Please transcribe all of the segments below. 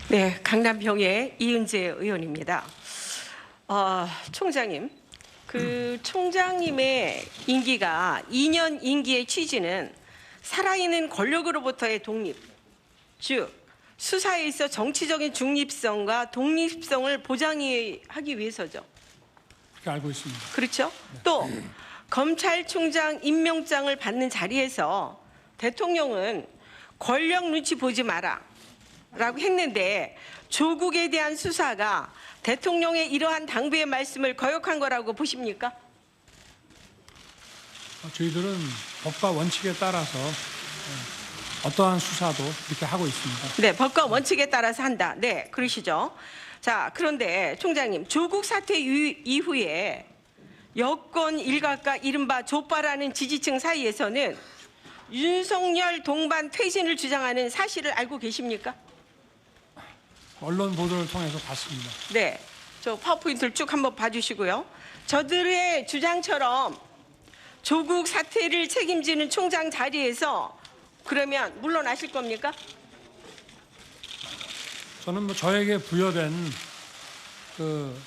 네, 강남병의 이은재 의원입니다. 총장님, 총장님의 임기가 2년 임기의 취지는 살아있는 권력으로부터의 독립, 즉 수사에 있어 정치적인 중립성과 독립성을 보장하기 위해서죠. 그렇게 알고 있습니다. 그렇죠? 또 검찰총장 임명장을 받는 자리에서 대통령은 권력 눈치 보지 마라 라고 했는데 조국에 대한 수사가 대통령의 이러한 당부의 말씀을 거역한 거라고 보십니까? 저희들은 법과 원칙에 따라서 어떠한 수사도 이렇게 하고 있습니다. 네, 법과 원칙에 따라서 한다. 네, 그러시죠. 자, 그런데 총장님, 조국 사태 이후에 여권 일각과 이른바 조빠라는 지지층 사이에서는 윤석열 동반 퇴진을 주장하는 사실을 알고 계십니까? 언론 보도를 통해서 봤습니다. 네, 저 파워포인트를 쭉 한번 봐주시고요. 저들의 주장처럼 조국 사태를 책임지는 총장 자리에서 그러면 물러나실 겁니까? 저는 뭐 저에게 부여된 그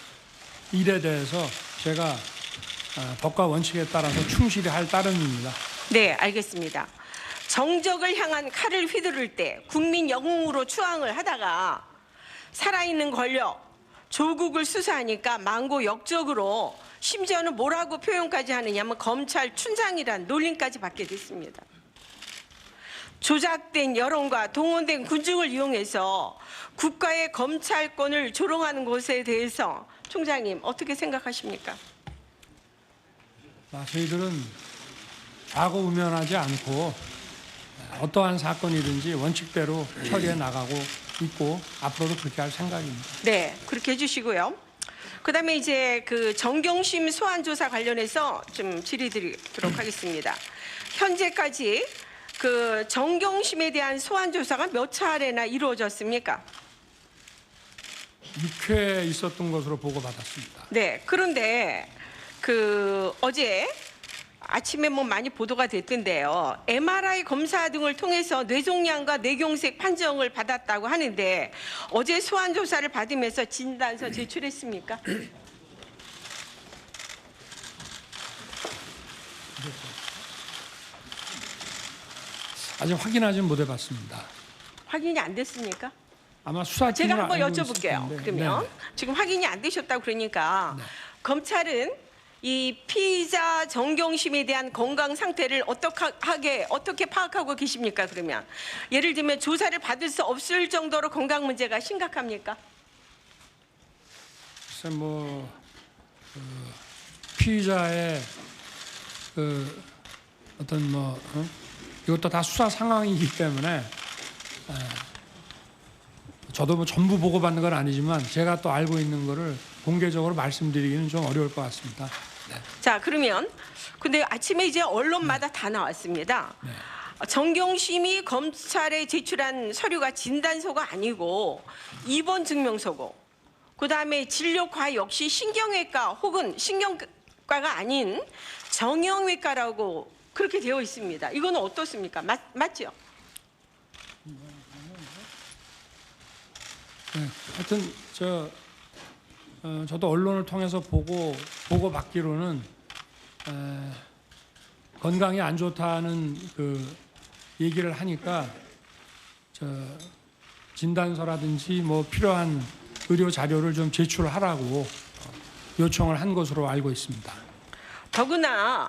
일에 대해서 제가 법과 원칙에 따라서 충실히 할 따름입니다. 네, 알겠습니다. 정적을 향한 칼을 휘두를 때 국민 영웅으로 추앙을 하다가 살아있는 권력, 조국을 수사하니까 망고 역적으로 심지어는 뭐라고 표현까지 하느냐면 검찰 춘장이란 놀림까지 받게 됐습니다. 조작된 여론과 동원된 군중을 이용해서 국가의 검찰권을 조롱하는 것에 대해서 총장님 어떻게 생각하십니까? 저희들은 좌고우면하지 않고 어떠한 사건이든지 원칙대로 처리해 나가고 있고 앞으로도 그렇게 할 생각입니다. 네, 그렇게 해주시고요. 그다음에 이제 정경심 소환 조사 관련해서 좀 질의드리도록 하겠습니다. 현재까지 정경심에 대한 소환 조사가 몇 차례나 이루어졌습니까? 6회 있었던 것으로 보고받았습니다. 네, 그런데 어제 아침에 많이 보도가 됐던데요. MRI 검사 등을 통해서 뇌종양과 뇌경색 판정을 받았다고 하는데 어제 소환 조사를 받으면서 진단서 제출했습니까? 아직 확인하지는 못해봤습니다. 확인이 안 됐습니까? 아마 수사팀은 제가 한번 알고 있을 여쭤볼게요. 텐데. 그러면 네. 지금 확인이 안 되셨다고 그러니까 네. 검찰은 이 피의자 정경심에 대한 건강 상태를 어떻게 파악하고 계십니까? 그러면 예를 들면 조사를 받을 수 없을 정도로 건강 문제가 심각합니까? 글쎄 피의자의 어떤 이것도 다 수사 상황이기 때문에 저도 전부 보고받는 건 아니지만 제가 또 알고 있는 거를 공개적으로 말씀드리기는 좀 어려울 것 같습니다. 네. 자, 그러면 근데 아침에 이제 언론마다 다 나왔습니다. 네. 정경심이 검찰에 제출한 서류가 진단서가 아니고 입원 증명서고, 그다음에 진료과 역시 신경외과 혹은 신경과가 아닌 정형외과라고 그렇게 되어 있습니다. 이거는 어떻습니까? 맞죠? 네. 하여튼 저도 언론을 통해서 보고받기로는 건강이 안 좋다는 얘기를 하니까 진단서라든지 필요한 의료 자료를 좀 제출하라고 요청을 한 것으로 알고 있습니다. 더구나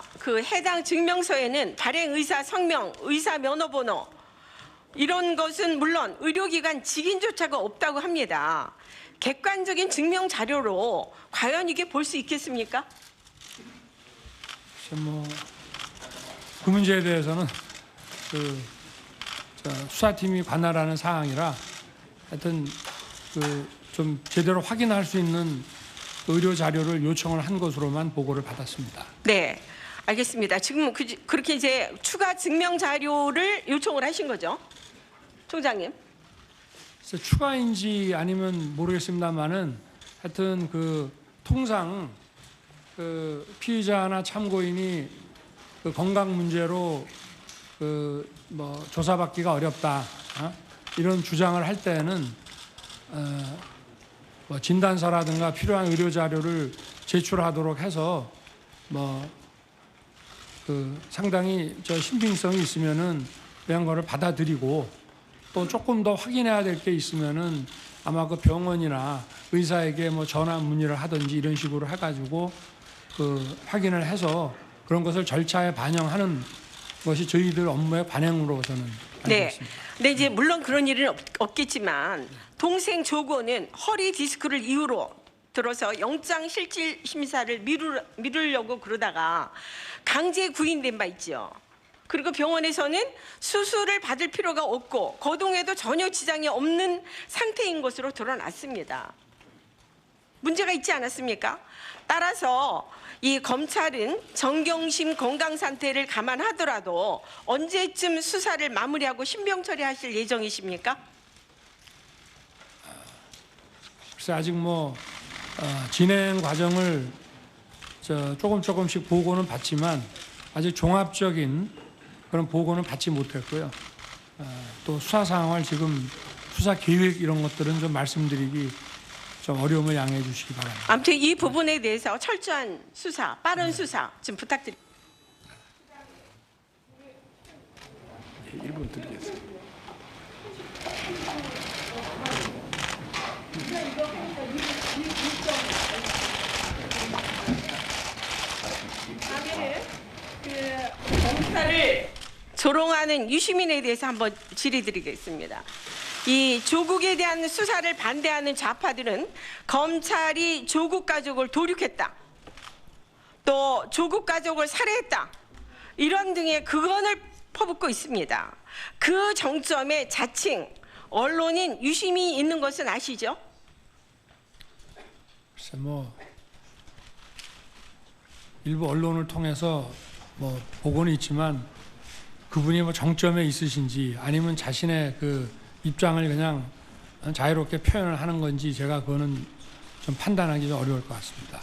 해당 증명서에는 발행 의사 성명, 의사 면허번호 이런 것은 물론 의료기관 직인조차가 없다고 합니다. 객관적인 증명 자료로 과연 이게 볼 수 있겠습니까? 그 문제에 대해서는 수사팀이 관할하는 사항이라 하여튼 좀 제대로 확인할 수 있는 의료 자료를 요청을 한 것으로만 보고를 받았습니다. 네, 알겠습니다. 지금 그렇게 이제 추가 증명 자료를 요청을 하신 거죠, 총장님? 추가인지 아니면 모르겠습니다만은 하여튼 통상 피의자나 참고인이 건강 문제로 조사받기가 어렵다 이런 주장을 할 때는 뭐 진단서라든가 필요한 의료 자료를 제출하도록 해서 상당히 신빙성이 있으면은 그런 거를 받아들이고 또 조금 더 확인해야 될 게 있으면은 아마 그 병원이나 의사에게 뭐 전화 문의를 하든지 이런 식으로 해가지고 확인을 해서 그런 것을 절차에 반영하는 것이 저희들 업무의 관행으로 저는 알고 네. 있습니다. 근데 이제 물론 그런 일은 없겠지만 동생 조고는 허리 디스크를 이유로 들어서 영장 실질 심사를 미루려고 그러다가 강제 구인된 바 있죠. 그리고 병원에서는 수술을 받을 필요가 없고 거동에도 전혀 지장이 없는 상태인 것으로 드러났습니다. 문제가 있지 않았습니까? 따라서 이 검찰은 정경심 건강 상태를 감안하더라도 언제쯤 수사를 마무리하고 신병 처리하실 예정이십니까? 글쎄 아직 진행 과정을 조금씩 보고는 받지만 아직 종합적인 그런 보고는 받지 못했고요. 또 수사 상황을 지금 수사 계획 이런 것들은 좀 말씀드리기 좀 어려움을 양해해 주시기 바랍니다. 아무튼 이 부분에 대해서 철저한 수사, 빠른 수사 좀 부탁드립니다. 1분 드리겠습니다. 검사를 조롱하는 유시민에 대해서 한번 질의드리겠습니다. 이 조국에 대한 수사를 반대하는 좌파들은 검찰이 조국 가족을 도륙했다, 또 조국 가족을 살해했다, 이런 등의 극언을 퍼붓고 있습니다. 그 정점에 자칭 언론인 유시민이 있는 것은 아시죠? 글쎄 일부 언론을 통해서 보고는 있지만 그분이 정점에 있으신지 아니면 자신의 그 입장을 그냥 자유롭게 표현을 하는 건지 제가 그거는 좀 판단하기 좀 어려울 것 같습니다.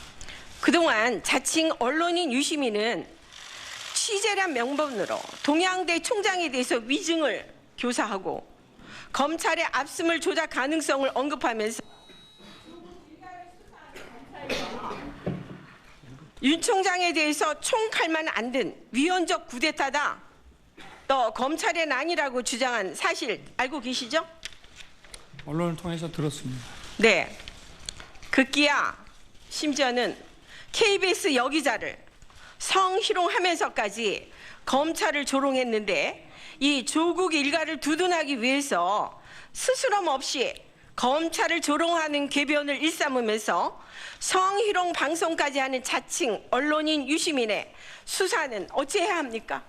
그동안 자칭 언론인 유시민은 취재란 명분으로 동양대 총장에 대해서 위증을 교사하고 검찰의 압승을 조작 가능성을 언급하면서 윤 총장에 대해서 총칼만 안 든 위헌적 쿠데타다, 또 검찰의 난이라고 주장한 사실 알고 계시죠? 언론을 통해서 들었습니다. 네. 급기야 심지어는 KBS 여기자를 성희롱하면서까지 검찰을 조롱했는데 이 조국 일가를 두둔하기 위해서 스스럼 없이 검찰을 조롱하는 궤변을 일삼으면서 성희롱 방송까지 하는 자칭 언론인 유시민의 수사는 어찌해야 합니까?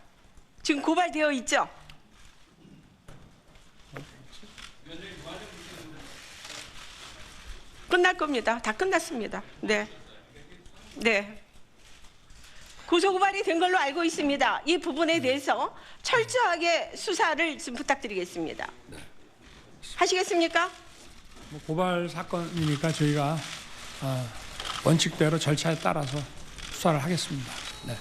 지금 고발되어 있죠? 끝날 겁니다. 다 끝났습니다. 네. 네. 고소고발이 된 걸로 알고 있습니다. 이 부분에 대해서 철저하게 수사를 좀 부탁드리겠습니다. 하시겠습니까? 고발 사건이니까 저희가 원칙대로 절차에 따라서 수사를 하겠습니다. 네.